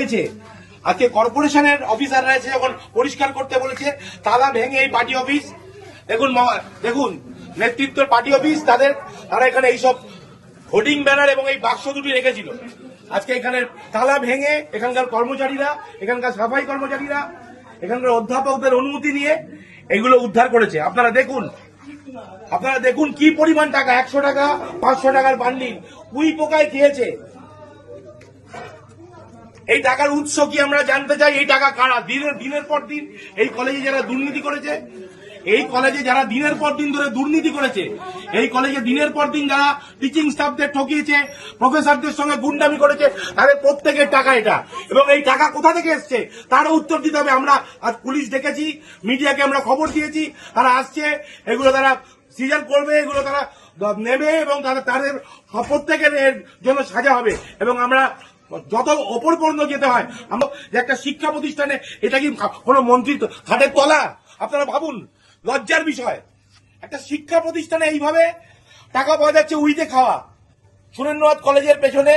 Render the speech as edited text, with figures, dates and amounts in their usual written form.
হয়েছে। আজকে কর্পোরেশনের অফিসাররা এসে যখন পরিষ্কার করতে বলেছে, তালা ভেঙে এই পার্টি অফিস, দেখুন নেতৃত্বের পার্টি অফিস, তারা এখানে এইসব হোর্ডিং ব্যানার এবং এই বাক্স দুটি রেখেছিল। আজকে এখানে তালা ভেঙে এখানকার কর্মচারীরা, এখানকার সাফাই কর্মচারীরা, এখানকার অধ্যাপকদের অনুমতি নিয়ে এগুলো উদ্ধার করেছে। আপনারা দেখুন কি পরিমাণ টাকা, 100 টাকা 500 টাকার বান্ডিল উই পোকায় খেয়েছে। এই টাকার উৎস কি আমরা জানতে চাই। এই টাকা কারা? দিনের পর দিন এই কলেজে যারা দুর্নীতি করেছে, এই কলেজে যারা দিনের পর দিন ধরে দুর্নীতি করেছে, এই কলেজে দিনের পর দিন যারা টিচিং স্টাফদের ঠকিয়েছে, প্রফেসরদের সঙ্গে গুন্ডামি করেছে, তাদের প্রত্যেকের টাকা এটা। এবং এই টাকা কোথা থেকে এসছে তারও উত্তর দিতে হবে। আমরা আজ পুলিশ ডেকেছি, মিডিয়াকে আমরা খবর দিয়েছি, তারা আসছে, এগুলো তারা সিজন করবে, এগুলো তারা নেবে এবং তাদের প্রত্যেকের জন্য সাজা হবে। এবং আমরা যত ওপর পর্যন্ত যেতে হয়, আমরা যে একটা শিক্ষা প্রতিষ্ঠানে, এটা কি কোনো মন্ত্রী খাটের তলা? আপনারা ভাবুন, লজ্জার বিষয়। একটা শিক্ষা প্রতিষ্ঠানে এইভাবে টাকা পাওয়া যাচ্ছে উইতে খাওয়া। সুরেন্দ্রনাথ কলেজের পেছনে